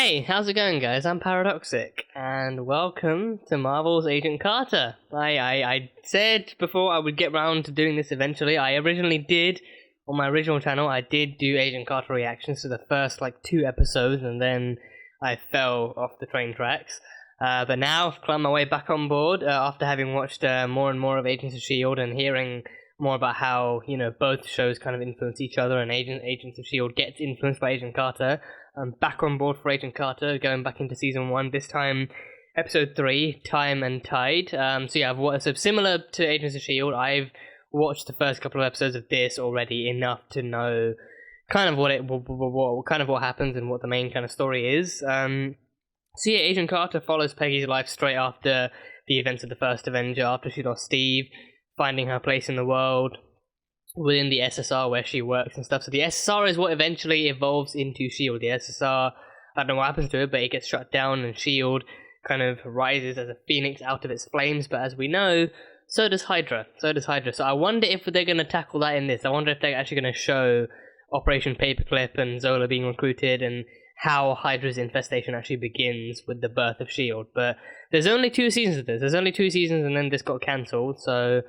Hey, how's it going, guys? I'm Paradoxic, and welcome to Marvel's Agent Carter. I said before I would get round to doing this eventually. I originally did, on my original channel, I did do Agent Carter reactions to the first, 2 episodes, and then I fell off the train tracks. But now I've climbed my way back on board, after having watched more and more of Agents of S.H.I.E.L.D. and hearing more about how, both shows kind of influence each other, and Agents of S.H.I.E.L.D. gets influenced by Agent Carter. I'm back on board for Agent Carter, going back into Season 1, this time Episode 3, Time and Tide. So similar to Agents of S.H.I.E.L.D., I've watched the first couple of episodes of this already enough to know kind of what happens and what the main kind of story is. Agent Carter follows Peggy's life straight after the events of the first Avenger, after she lost Steve, finding her place in the world within the SSR where she works and stuff. So the SSR is what eventually evolves into S.H.I.E.L.D. The SSR, I don't know what happens to it, but it gets shut down, and S.H.I.E.L.D. kind of rises as a phoenix out of its flames. But as we know, so does Hydra. So I wonder if they're going to tackle that in this. I wonder if they're actually going to show Operation Paperclip and Zola being recruited, and how Hydra's infestation actually begins with the birth of S.H.I.E.L.D. But there's only 2 seasons of this. There's only 2 seasons, and then this got cancelled, so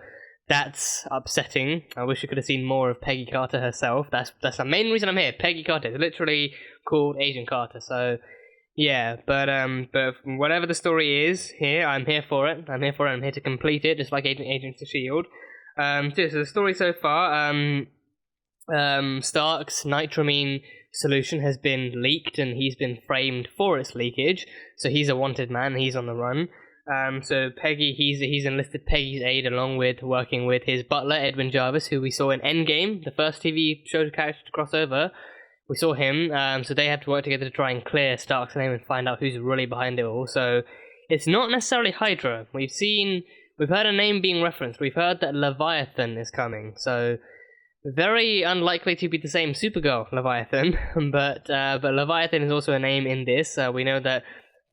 that's upsetting. I wish we could have seen more of Peggy Carter herself. That's the main reason I'm here. Peggy Carter is literally called Agent Carter. So yeah, but whatever the story is here, I'm here for it. I'm here to complete it, just like Agents of S.H.I.E.L.D. So the story so far, Stark's nitramine solution has been leaked, and he's been framed for its leakage. So he's a wanted man. He's on the run. So Peggy, he's enlisted Peggy's aid, along with working with his butler, Edwin Jarvis, who we saw in Endgame, the first TV show character to cross over. We saw him, so they have to work together to try and clear Stark's name and find out who's really behind it all. So it's not necessarily Hydra. We've heard a name being referenced. We've heard that Leviathan is coming, so very unlikely to be the same Supergirl Leviathan, but Leviathan is also a name in this. We know that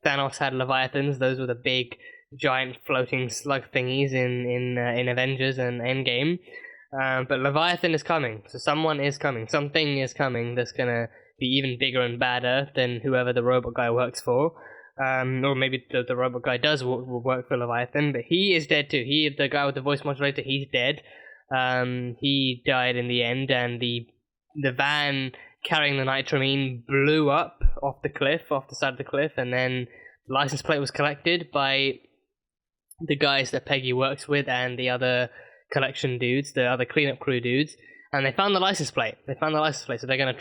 Thanos had Leviathans. Those were the big, giant, floating slug thingies in Avengers and Endgame. But Leviathan is coming. So someone is coming. Something is coming that's gonna be even bigger and badder than whoever the robot guy works for. Or maybe the robot guy does work for Leviathan, but he is dead too. The guy with the voice modulator, he's dead. He died in the end, and the van carrying the nitramine blew up off the side of the cliff, and then the license plate was collected by the guys that Peggy works with and the other collection dudes, the other cleanup crew dudes, and they found the license plate. So they're gonna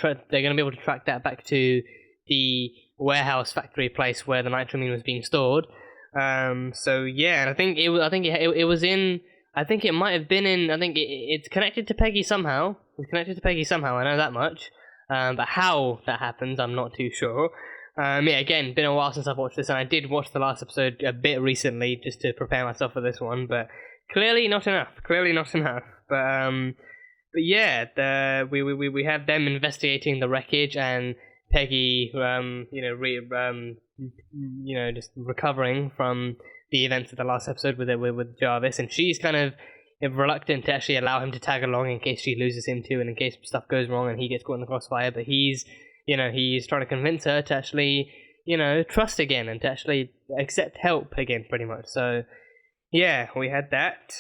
be able to track that back to the warehouse factory place where the nitramine was being stored. So yeah, and I think it's connected to Peggy somehow. I know that much. But how that happens, I'm not too sure. Again, been a while since I've watched this, and I did watch the last episode a bit recently just to prepare myself for this one, but clearly not enough. But yeah, we have them investigating the wreckage, and Peggy, just recovering from the events of the last episode with Jarvis, and she's kind of reluctant to actually allow him to tag along in case she loses him too, and in case stuff goes wrong and he gets caught in the crossfire. But he's trying to convince her to actually, trust again, and to actually accept help again, pretty much. So yeah, we had that.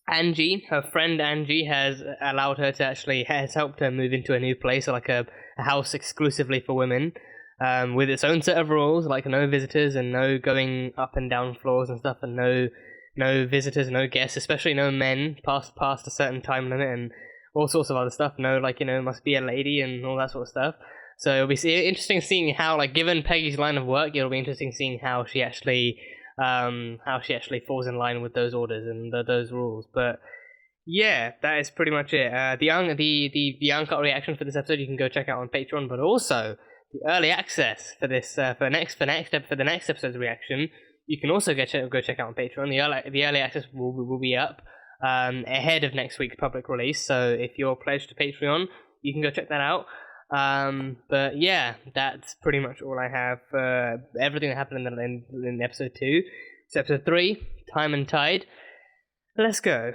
Angie, her friend Angie, has helped her move into a new place, like a house exclusively for women, with its own set of rules, like no visitors and no going up and down floors and stuff, and no visitors, no guests, especially no men past a certain time limit, and all sorts of other stuff. No, must be a lady and all that sort of stuff. So it'll be interesting seeing how, given Peggy's line of work, it'll be interesting seeing how she actually falls in line with those orders and those rules. But yeah, that is pretty much it. The uncut reaction for this episode you can go check out on Patreon, but also the early access for this for the next episode's reaction, you can also go check out on Patreon. The early access will be up ahead of next week's public release. So if you're pledged to Patreon, you can go check that out. But yeah, that's pretty much all I have for everything that happened in episode 2. So episode 3, Time and Tide. Let's go.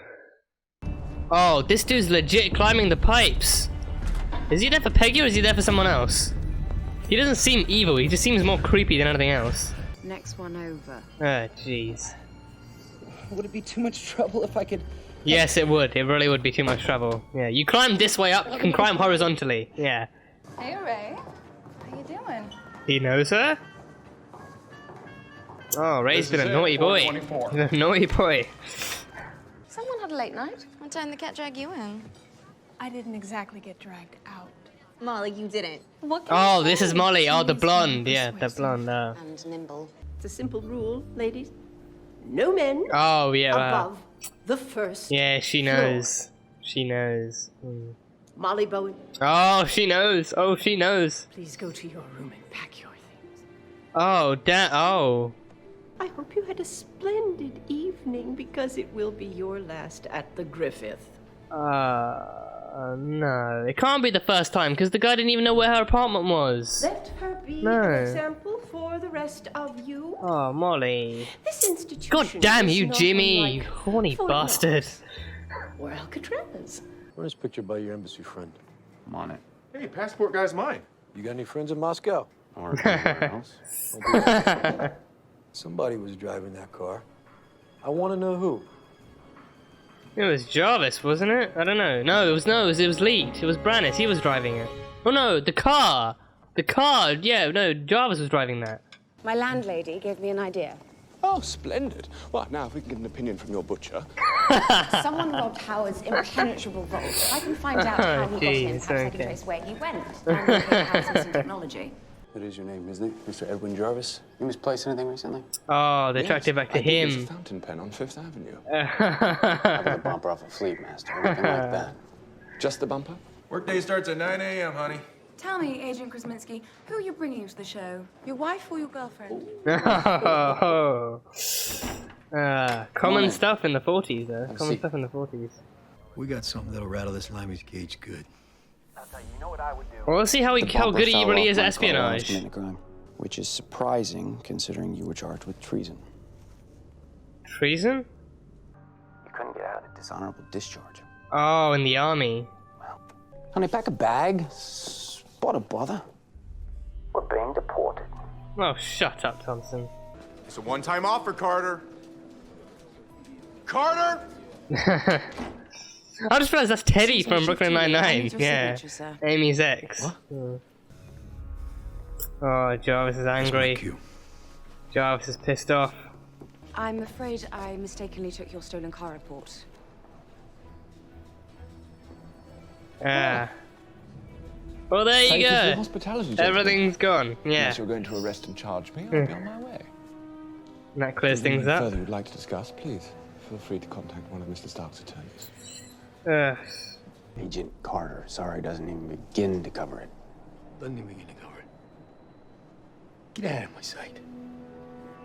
Oh, this dude's legit climbing the pipes. Is he there for Peggy or is he there for someone else? He doesn't seem evil, he just seems more creepy than anything else. Next one over. Ah, jeez. Would it be too much trouble if I could... Yes, it would. It really would be too much trouble. Yeah, you climb this way up, you can climb horizontally. Yeah. Hey, Ray. How you doing? He knows her? Oh, Ray's been a naughty boy. He's a naughty boy. Someone had a late night. What time did the cat drag you in? I didn't exactly get dragged out. Molly, you didn't. What can Oh, this is Molly. Oh, the blonde. Yeah, the blonde. And nimble. It's a simple rule, ladies. No men Oh, yeah. above the first. Yeah, she knows. She knows. Mm. Molly Bowen, Oh, she knows. Oh, she knows. please go to your room and pack your things. Oh, Oh. I hope you had a splendid evening because it will be your last at the Griffith. No. It can't be the first time because the guy didn't even know where her apartment was. Let her be No. an example for the rest of you. Oh, Molly. This institution. God damn is you, not Jimmy. You unlike horny Fort bastard. Knox or Alcatraz. Run this picture by your embassy friend. I'm on it. Hey, passport guy's mine. You got any friends in Moscow? Or anywhere else. Somebody was driving that car. I want to know who. It was Jarvis, wasn't it? I don't know. No, it was leaked. It was Brannis. He was driving it. Oh no, the car. The car. Yeah, no, Jarvis was driving that. My landlady gave me an idea. Oh, splendid. Well, now if we can get an opinion from your butcher. Someone robbed Howard's impenetrable vault. If I can find out how he got in, Jeez, perhaps I can okay. trace where he went. And we can have some technology. That is your name, isn't it? Mr. Edwin Jarvis? You misplaced anything recently? Oh, they tracked it back to I think him. There's a fountain pen on Fifth Avenue. How about a bumper off a Fleet Master? Anything like that? Just the bumper? Workday starts at 9 a.m., honey. Tell me, Agent Krasinski, who are you bringing to the show? Your wife or your girlfriend? Common stuff in the 40s, though. Common stuff in the 40s. We got something that'll rattle this limey's cage good. Well, let's see how good he really is at espionage. Committing a crime, which is surprising considering you were charged with treason. Treason? You couldn't get out of dishonorable discharge. Oh, in the army. Honey, pack a bag. What a bother. We're being deported. Oh, shut up, Thompson. It's a one-time offer, Carter. Carter! I just realized that's Teddy Excuse me, from Brooklyn I Nine-Nine. need your Yeah, signature, sir. Amy's ex. What? Oh, Jarvis is That's my angry. cue. Jarvis is pissed off. I'm afraid I mistakenly took your stolen car report. Ah. Well, there you Thank you for your go. hospitality, gentlemen. Everything's gone. Yeah. Unless you're going to arrest and charge me, I'll be on my way. And that clears Anything things up. further you'd like to discuss, please feel free to contact one of Mr. Stark's attorneys. Agent Carter, sorry, doesn't even begin to cover it. Doesn't even begin to cover it. Get out of my sight.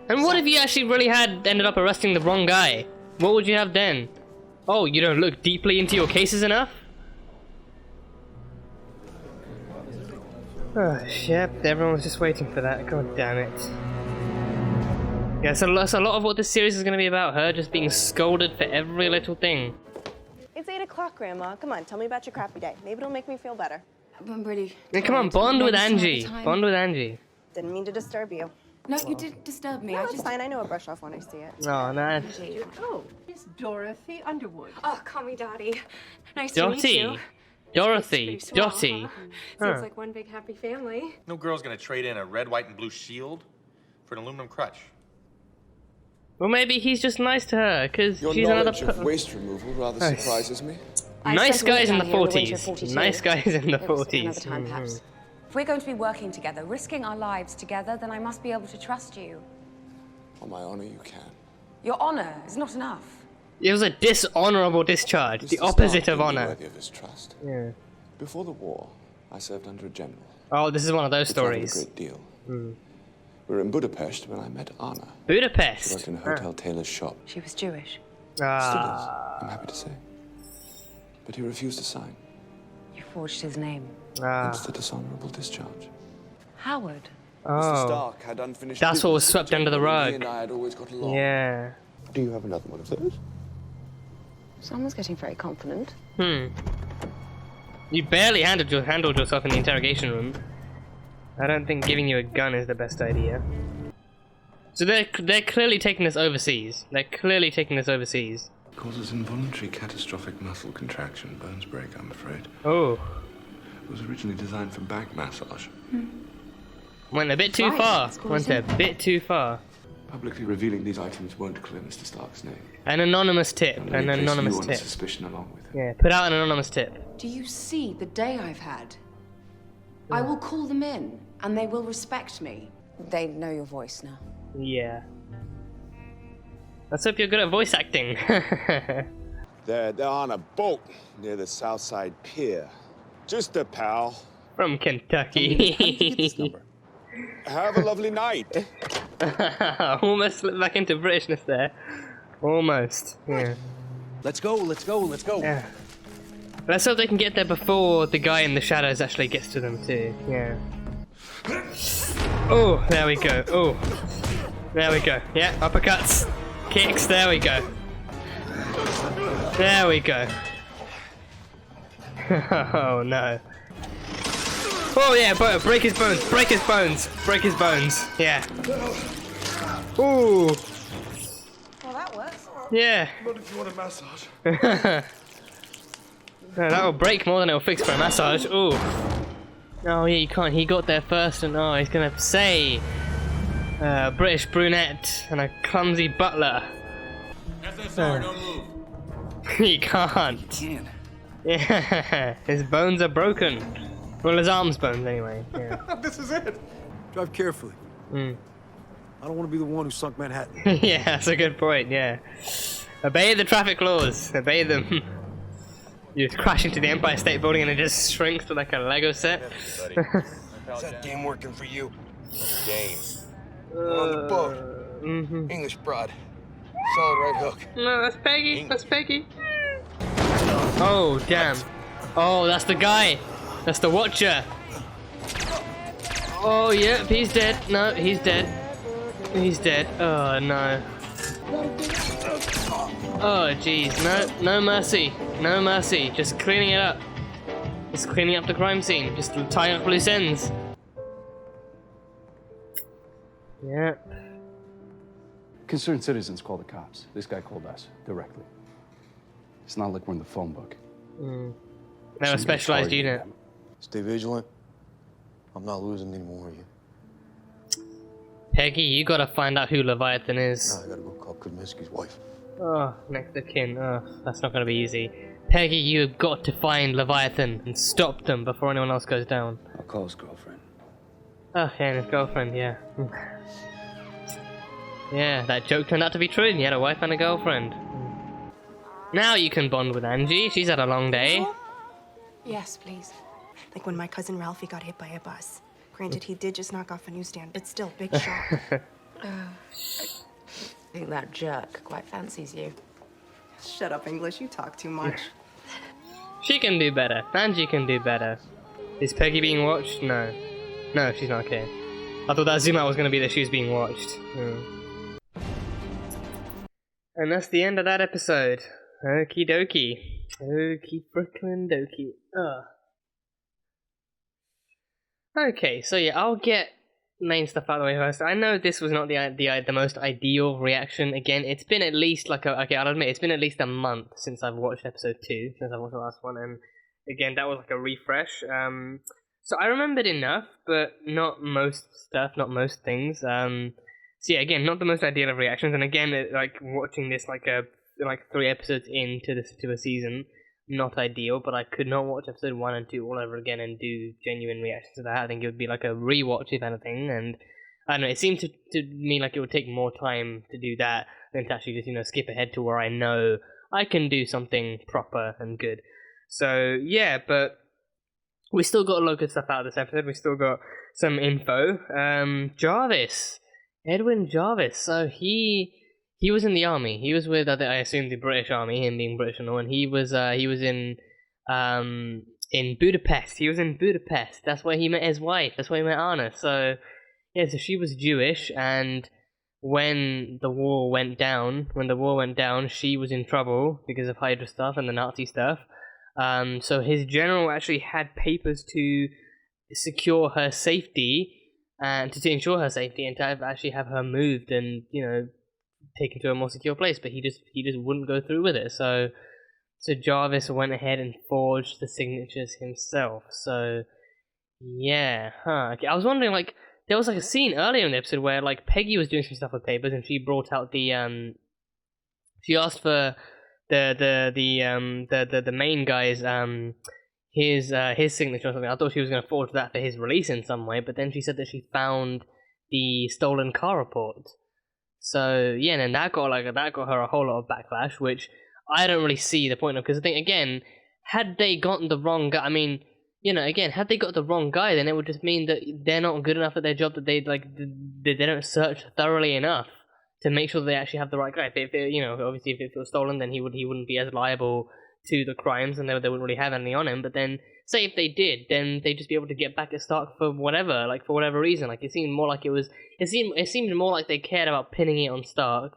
And what if you actually really had ended up arresting the wrong guy? What would you have then? Oh, you don't look deeply into your cases enough? Oh, yep, everyone was just waiting for that. God damn it. Yeah, so that's a lot of what this series is going to be about. Her just being scolded for every little thing. It's 8 o'clock, Grandma. Come on, tell me about your crappy day. Maybe it'll make me feel better. I'm really... Yeah, come on, bond with Angie. Bond with Angie. Didn't mean to disturb you. No, you didn't disturb me. No, I it's just... fine. I know a brush off when I see it. Oh, no. Oh, it's Dorothy Underwood. Oh, call me Dottie. Nice to meet you. Dorothy. Dottie. Huh. Seems like one big happy family. No girl's gonna trade in a red, white, and blue shield for an aluminum crutch. Well, maybe he's just nice to her, because Your she's another... knowledge of waste removal rather Nice. surprises me. Nice spent a guys in week the down here in the winter of 40s. 42. Nice guys in the It was 40s. another time, perhaps. If we're going to be working together, risking our lives together, then I must be able to trust you. On my honor, you can. Your honor is not enough. It was a dishonorable discharge. The Mr. opposite Stark of would be honor. worthy of his trust. Yeah. Before the war, I served under a general. Oh, this is one of those We traveled stories. a great deal. We were in Budapest when I met Anna. She Budapest. worked in a hotel tailor's shop. She was Jewish. Still Ah. is, I'm happy to say. But he refused to sign. You forged his name. Hence the dishonorable discharge. Howard. Mr. Oh. Stark had unfinished That's what was business swept with under the General, and rug. He and I had always got along. Yeah. Do you have another one of those? Someone's getting very confident. You barely handled yourself in the interrogation room. I don't think giving you a gun is the best idea. So they're clearly taking this overseas. They're clearly taking this overseas. Causes involuntary catastrophic muscle contraction, bones break, I'm afraid. Oh. It was originally designed for back massage. Went a bit too far. Went a bit too far. Publicly revealing these items won't clear Mr. Stark's name. An anonymous tip. An anonymous tip. Suspicion along with it. Yeah, put out an anonymous tip. Do you see the day I've had? I will call them in, and they will respect me. They know your voice now. Yeah. Let's hope you're good at voice acting. They're on a boat near the Southside Pier. Just a pal. From Kentucky. How did you get this number? Have a lovely night. Almost slipped back into Britishness there. Almost. Yeah. Let's go, let's go, let's go. Yeah. Let's hope they can get there before the guy in the shadows actually gets to them too. Yeah. Oh, there we go. Oh. There we go. Yeah, uppercuts. Kicks, there we go. There we go. Oh no. Oh yeah, break his bones, break his bones, break his bones. Yeah. Ooh. Well, that works. Yeah. Not if you want a massage. No, that'll break more than it'll fix for a massage. Ooh. Oh yeah, you can't. He got there first, and oh, he's gonna say British brunette and a clumsy butler. SSR, don't move. He can't. Can. Yeah, his bones are broken. Well, his arm's bones anyway. Yeah. This is it. Drive carefully. I don't want to be the one who sunk Manhattan. Yeah, that's a good point. Yeah. Obey the traffic laws. Obey them. You crash into the Empire State Building and it just shrinks to like a Lego set. Is that game working for you? Game. On the boat. English broad. Solid right hook. No, that's Peggy. That's Peggy. Oh, damn. Oh, that's the guy. That's the Watcher. Oh, yep, he's dead. No, he's dead. He's dead. Oh, no. Oh, jeez. No, no mercy. No mercy. Just cleaning it up. Just cleaning up the crime scene. Just tying up loose ends. Yeah. Concerned citizens call the cops. This guy called us directly. It's not like we're in the phone book. They're a specialized unit. Stay vigilant. I'm not losing any more of you. Peggy, you gotta find out who Leviathan is. I gotta go call Kudminski's wife. Oh, next of kin. Oh, that's not gonna be easy. Peggy, you've got to find Leviathan and stop them before anyone else goes down. I'll call his girlfriend. Oh, yeah, and his girlfriend, yeah. Yeah, that joke turned out to be true, and he had a wife and a girlfriend. Now you can bond with Angie, she's had a long day. Yes, please. Like when my cousin Ralphie got hit by a bus. Granted, he did just knock off a newsstand, but still, big shock. I think that jerk quite fancies you. Shut up, English. You talk too much. She can do better. Angie can do better. Is Peggy being watched? No. No, she's not okay. I thought that zoom out was going to be that she was being watched. And that's the end of that episode. Okie dokie. Okie frickin' dokie. Ugh. Okay, so yeah, I'll get main stuff out of the way first. I know this was not the most ideal reaction. Again, it's been at least like okay, I'll admit it's been at least a month since I've watched episode 2, since I watched the last one, and again that was like a refresh. So I remembered enough, but not most stuff, not most things. So yeah, again, not the most ideal of reactions, and again, like watching this like 3 episodes into a season. Not ideal, but I could not watch episode 1 and 2 all over again and do genuine reactions to that. I think it would be like a rewatch, if anything, and I don't know, it seemed to me like it would take more time to do that than to actually just, skip ahead to where I know I can do something proper and good. So, yeah, but we still got a lot of good stuff out of this episode. We still got some info. Jarvis. Edwin Jarvis. So he was in the army. He was with, I assume, the British army, him being British and all, and he was in Budapest. He was in Budapest. That's where he met his wife. That's where he met Anna. So, yeah, so she was Jewish, and when the war went down, she was in trouble because of Hydra stuff and the Nazi stuff. So his general actually had papers to secure her safety and to ensure her safety and to actually have her moved and taken to a more secure place. But he just wouldn't go through with it. So Jarvis went ahead and forged the signatures himself. So yeah, okay. I was wondering, like, there was like a scene earlier in the episode where like Peggy was doing some stuff with papers and she brought out the she asked for the main guy's his signature or something. I thought she was going to forge that for his release in some way, but then she said that she found the stolen car report. So yeah, and then that got her a whole lot of backlash, which I don't really see the point of, because I think, again, had they gotten the wrong guy, I mean, had they got the wrong guy, then it would just mean that they're not good enough at their job, that they don't search thoroughly enough to make sure they actually have the right guy. Obviously, if it was stolen, then he wouldn't be as liable to the crimes, and they wouldn't really have anything on him. But then, say if they did, then they'd just be able to get back at Stark for whatever reason. Like, it seemed more like it seemed more like they cared about pinning it on Stark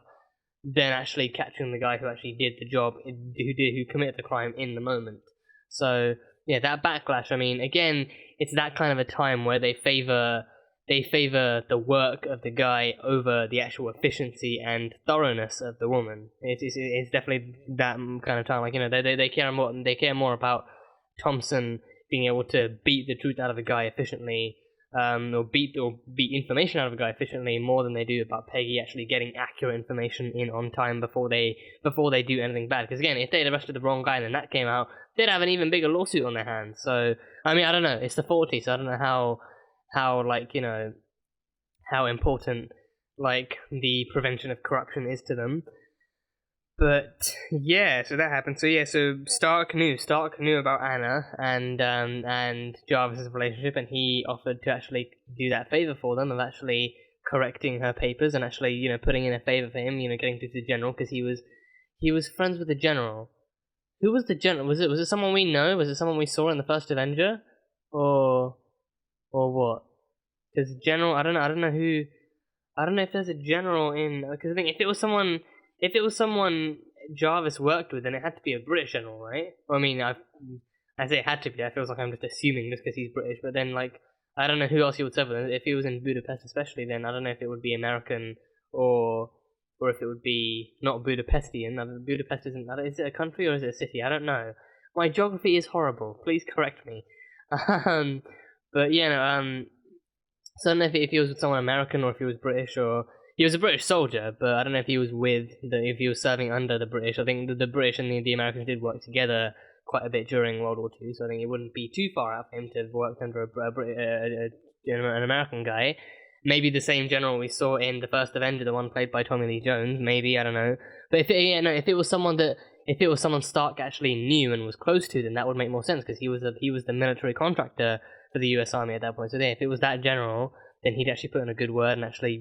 than actually capturing the guy who actually did the job, who committed the crime in the moment. So yeah, that backlash. I mean, again, it's that kind of a time where they favor the work of the guy over the actual efficiency and thoroughness of the woman. It's definitely that kind of time. Like, they care more about Thompson being able to beat the truth out of a guy efficiently, or beat information out of a guy efficiently, more than they do about Peggy actually getting accurate information in on time before they do anything bad. Because again, if they'd arrested the wrong guy and then that came out, they'd have an even bigger lawsuit on their hands. So I mean, I don't know. It's the 40s, so I don't know how important like the prevention of corruption is to them. But yeah, so that happened. So yeah, so Stark knew about Anna and Jarvis's relationship, and he offered to actually do that favor for them of actually correcting her papers and actually putting in a favor for him, getting to the general, because he was friends with the general. Who was the general? Was it someone we know? Was it someone we saw in the first Avenger, or what? Because general, I don't know who. I don't know if there's a general in, because I think if it was someone Jarvis worked with, then it had to be a British general, right? Well, I mean, I say it had to be. I feels like I'm just assuming just because he's British, but then like I don't know who else he would serve with. If he was in Budapest, especially, then I don't know if it would be American or if it would be not Budapestian. Budapest isn't. Is it a country or is it a city? I don't know. My geography is horrible. Please correct me. But yeah, so I don't know if he was with someone American or if he was British, or he was a British soldier, but I don't know if he was if he was serving under the British. I think the British and the Americans did work together quite a bit during World War II, so I think it wouldn't be too far out for him to have worked under an American guy. Maybe the same general we saw in the first Avenger, the one played by Tommy Lee Jones. Maybe, I don't know. But if it was someone Stark actually knew and was close to, then that would make more sense, because he was the military contractor for the U.S. Army at that point. So if it was that general, then he'd actually put in a good word and actually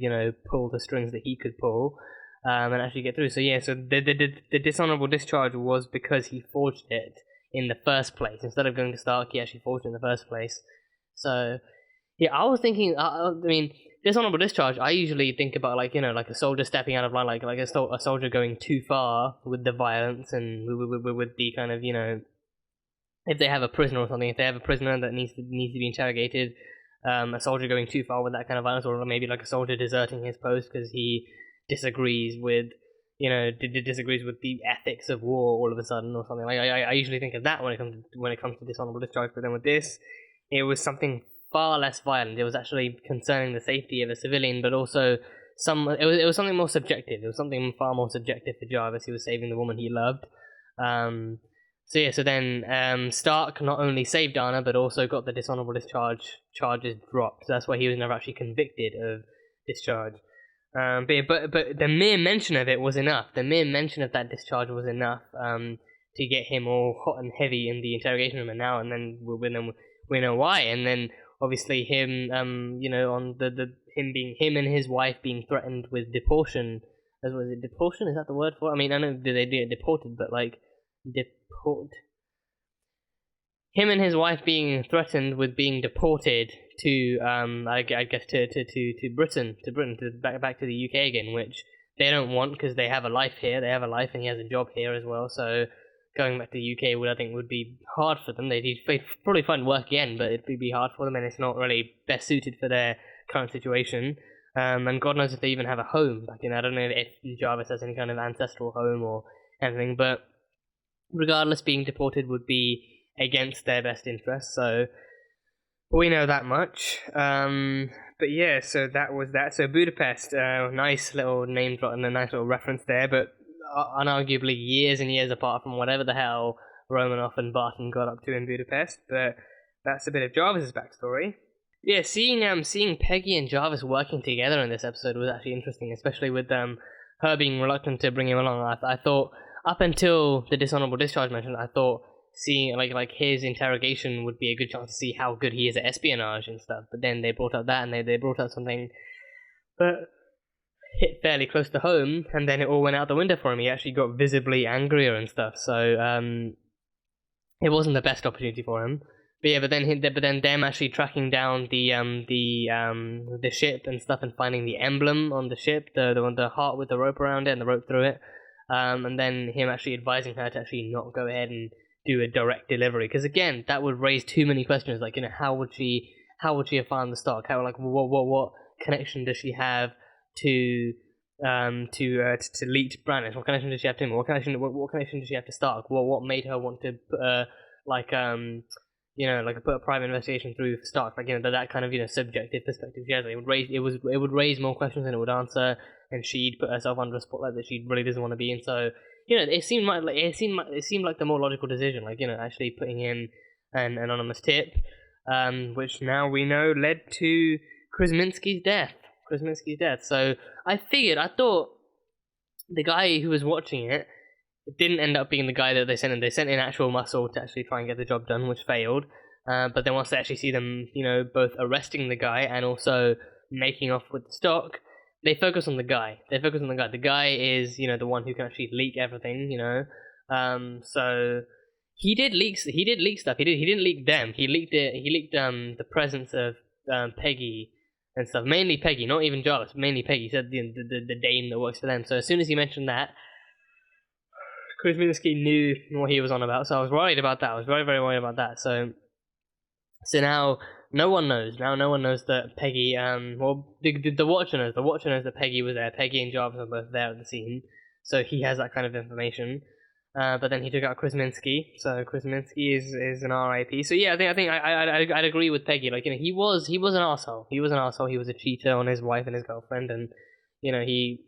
pull the strings that he could pull, and actually get through. So yeah, so the dishonorable discharge was because he forged it in the first place. Instead of going to Stark, he actually forged it in the first place. So yeah, I was thinking. I mean, dishonorable discharge, I usually think about like a soldier stepping out of line, like a soldier going too far with the violence and with the kind of if they have a prisoner or something, if they have a prisoner that needs to be interrogated, a soldier going too far with that kind of violence, or maybe like a soldier deserting his post because he disagrees with disagrees with the ethics of war all of a sudden or something. Like I usually think of that when it comes to dishonorable discharge, but then with this, it was something far less violent. It was actually concerning the safety of a civilian, but also it was something more subjective. It was something far more subjective for Jarvis. He was saving the woman he loved. So yeah, so then Stark not only saved Anna, but also got the dishonorable discharge charges dropped. So that's why he was never actually convicted of discharge. But the mere mention of it was enough. The mere mention of that discharge was enough to get him all hot and heavy in the interrogation room. And then we know why. And then obviously him, on him and his wife being threatened with deportation. Was it deportation? Is that the word for it? I mean, I know they get deported, but like him and his wife being threatened with being deported to I guess to Britain, back to the UK again, which they don't want because they have a life here. They have a life, and he has a job here as well. So going back to the UK would, I think, would be hard for them. They'd probably find work again, but it'd be hard for them, and it's not really best suited for their current situation. And God knows if they even have a home back in. I don't know if Jarvis has any kind of ancestral home or anything, but regardless, being deported would be against their best interests. So we know that much. But yeah, so that was that. So Budapest, nice little name drop and a nice little reference there, but unarguably years and years apart from whatever the hell Romanoff and Barton got up to in Budapest. But that's a bit of Jarvis's backstory. Yeah, seeing Peggy and Jarvis working together in this episode was actually interesting, especially with her being reluctant to bring him along. I thought up until the dishonorable discharge mention, I thought seeing like his interrogation would be a good chance to see how good he is at espionage and stuff. But then they brought up that, and they brought up something that hit fairly close to home, and then it all went out the window for him. He actually got visibly angrier and stuff. So it wasn't the best opportunity for him. But yeah, but then them actually tracking down the ship and stuff and finding the emblem on the ship, the heart with the rope around it and the rope through it, and then him actually advising her to actually not go ahead and do a direct delivery, because again that would raise too many questions. Like, how would she have found the stock? How, like, what connection does she have to leaked Brandis? What connection does she have to him? What connection does she have to Stark? What made her want to put put a private investigation through Stark? Like, that kind of subjective perspective she has. It would raise more questions than it would answer, and she'd put herself under a spotlight that she really doesn't want to be in. So it seemed like the more logical decision, actually putting in an anonymous tip, which now we know led to Krasminski's death. So I thought the guy who was watching it didn't end up being the guy that they sent in. They sent in actual muscle to actually try and get the job done, which failed. But then once they actually see them, both arresting the guy and also making off with the stock, they focus on the guy. The guy is, the one who can actually leak everything, So he did leak stuff. He didn't leak them. He leaked the presence of Peggy and stuff. Mainly Peggy, not even Jarvis. Mainly Peggy. He said the dame that works for them. So as soon as he mentioned that, Krasminski knew what he was on about. So I was worried about that. I was very, very worried about that. So now no one knows. Now no one knows that Peggy. The Watcher knows. The Watcher knows that Peggy was there. Peggy and Jarvis are both there at the scene. So he has that kind of information. But then he took out Krasminski. So Krasminski is an RIP. So yeah, I think I'd agree with Peggy. Like, he was an arsehole. He was an arsehole. He was a cheater on his wife and his girlfriend, and he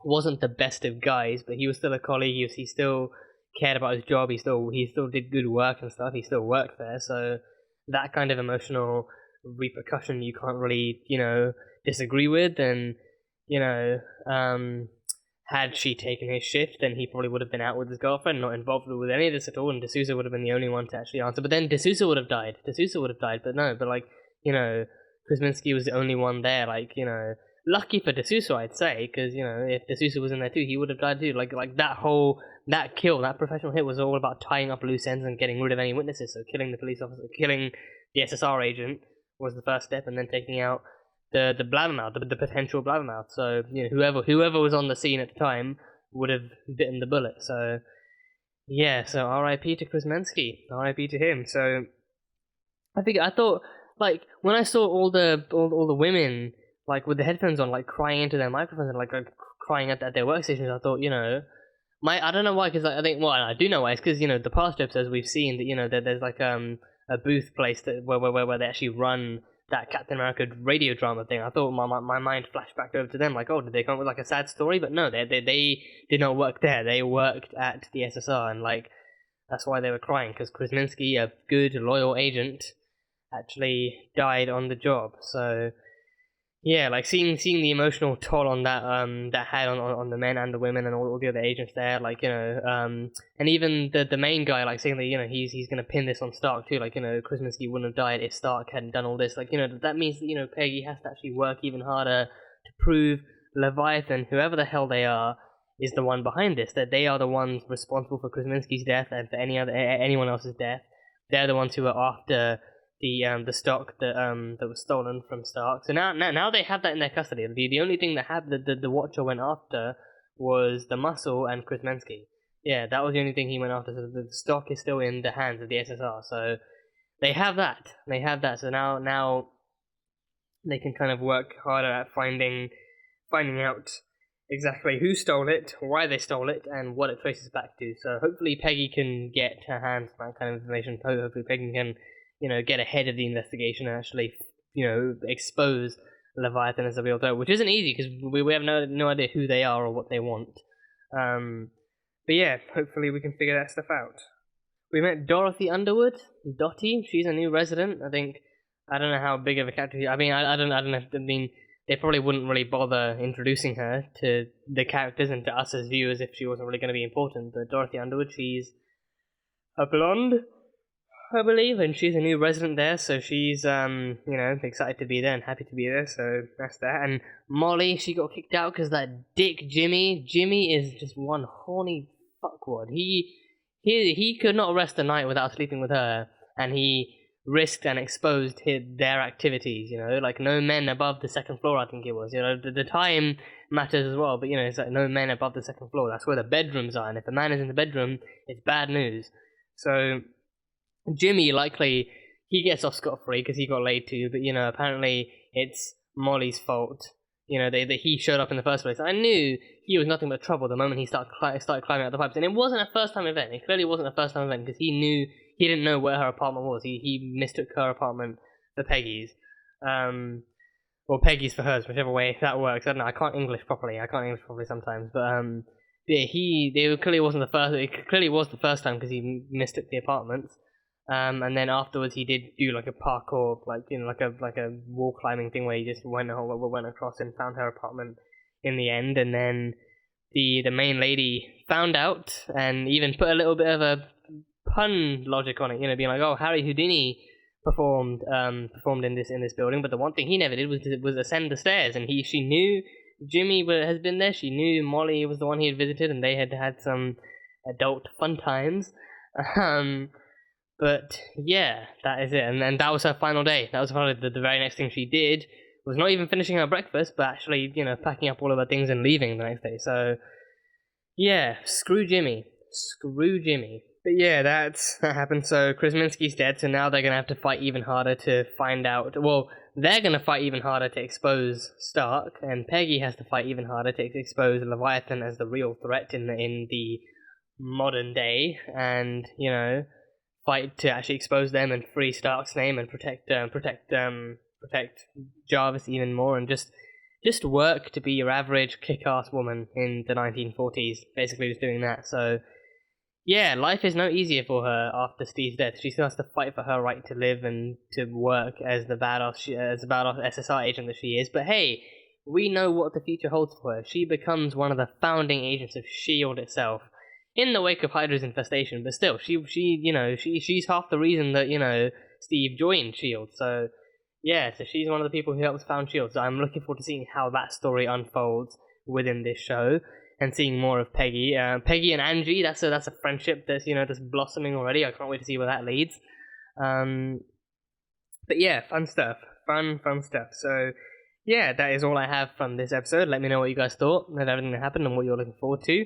wasn't the best of guys, but he was still a colleague. He still cared about his job. He still did good work and stuff. He still worked there. So that kind of emotional repercussion you can't really disagree with. And had she taken his shift, then he probably would have been out with his girlfriend, not involved with any of this at all, and D'Souza would have been the only one to actually answer. But then D'Souza would have died. But no, Krasminski was the only one there. Lucky for D'Souza, I'd say, because if D'Souza was in there too, he would have died too. That kill, that professional hit was all about tying up loose ends and getting rid of any witnesses. So killing the police officer, killing the SSR agent was the first step, and then taking out the blabbermouth, the potential blabbermouth. So whoever was on the scene at the time would have bitten the bullet. So yeah, so R.I.P. to Krasminski, R.I.P. to him. So I thought when I saw all the women with the headphones on, crying into their microphones and crying at their workstations, I thought, I don't know why, because I think, well, I do know why. It's because the past episodes we've seen that there's a booth place where they actually run that Captain America radio drama thing. I thought my mind flashed back over to them, did they come up with a sad story? But no, they did not work there. They worked at the SSR, and that's why they were crying, because Krasminski, a good loyal agent, actually died on the job. So yeah, seeing the emotional toll on that had on the men and the women and all the other agents there, and even the main guy, saying that he's gonna pin this on Stark too, Krasminski wouldn't have died if Stark hadn't done all this, that means that Peggy has to actually work even harder to prove Leviathan, whoever the hell they are, is the one behind this, that they are the ones responsible for Krasminski's death and for anyone else's death. They're the ones who are after the stock that was stolen from Stark. So now they have that in their custody. The only thing that the Watcher went after was the Muscle and Krasminski. yeah, that was the only thing he went after. So the stock is still in the hands of the SSR. So they have that. So now they can kind of work harder at finding out exactly who stole it, why they stole it, and what it traces back to. So hopefully Peggy can get her hands on that kind of information. Hopefully Peggy can, get ahead of the investigation and actually, expose Leviathan as a real threat, which isn't easy because we have no idea who they are or what they want. But yeah, hopefully we can figure that stuff out. We met Dorothy Underwood, Dottie. She's a new resident. I don't know how big of a character. I don't know. I mean, they probably wouldn't really bother introducing her to the characters and to us as viewers if she wasn't really going to be important. But Dorothy Underwood, she's a blonde, I believe, and she's a new resident there, so she's, excited to be there and happy to be there, so that's that. And Molly, she got kicked out because that dick Jimmy is just one horny fuckwad. He could not rest a night without sleeping with her, and he risked and exposed their activities, like no men above the second floor, I think it was. The time matters as well, but it's like no men above the second floor. That's where the bedrooms are, and if a man is in the bedroom, it's bad news. So Jimmy, likely, he gets off scot-free because he got laid too, but apparently it's Molly's fault. He showed up in the first place. I knew he was nothing but trouble the moment he started climbing out the pipes, and it wasn't a first-time event. It clearly wasn't a first-time event because he didn't know where her apartment was. He mistook her apartment for Peggy's, or Peggy's for hers, whichever way that works. I don't know. I can't English properly sometimes, but yeah, it clearly wasn't the first. It clearly was the first time because he mistook the apartments. And then afterwards he did do like a parkour, like a wall climbing thing where he just went across and found her apartment in the end. And then the main lady found out and even put a little bit of a pun logic on it, being like, oh, Harry Houdini performed in this building, but the one thing he never did was ascend the stairs. And she knew Jimmy has been there. She knew Molly was the one he had visited, and they had some adult fun times. But yeah, that is it. And then that was her final day. That was probably the very next thing she did was not even finishing her breakfast, but actually, packing up all of her things and leaving the next day. So yeah, screw Jimmy. But yeah, that happened. So Krasinski's dead, so now they're going to have to fight even harder to find out. Well, they're going to fight even harder to expose Stark, and Peggy has to fight even harder to expose Leviathan as the real threat in the modern day, and, fight to actually expose them and free Stark's name and protect Jarvis even more, and just work to be your average kick-ass woman in the 1940s, basically just doing that. So yeah, life is no easier for her after Steve's death. She still has to fight for her right to live and to work as the badass SSR agent that she is. But hey, we know what the future holds for her. She becomes one of the founding agents of S.H.I.E.L.D. itself, in the wake of Hydra's infestation. But still, she's half the reason that Steve joined S.H.I.E.L.D. So yeah, so she's one of the people who helped found S.H.I.E.L.D. So I'm looking forward to seeing how that story unfolds within this show, and seeing more of Peggy. Peggy and Angie, that's a friendship that's that's blossoming already. I can't wait to see where that leads. But yeah, fun stuff. Fun stuff. So yeah, that is all I have from this episode. Let me know what you guys thought of everything that happened and what you're looking forward to.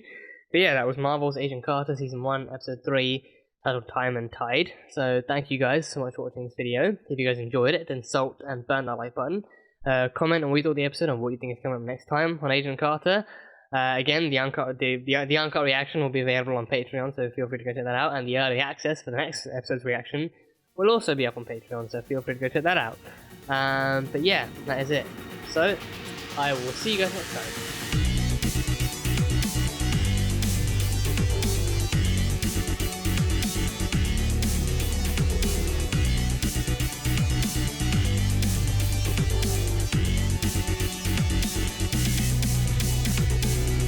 But yeah, that was Marvel's Agent Carter Season 1, Episode 3, titled Time and Tide. So thank you guys so much for watching this video. If you guys enjoyed it, then salt and burn that like button. Comment on what you thought of the episode and what you think is coming up next time on Agent Carter. Again, the uncut reaction will be available on Patreon, so feel free to go check that out. And the early access for the next episode's reaction will also be up on Patreon, so feel free to go check that out. But yeah, that is it. So I will see you guys next time.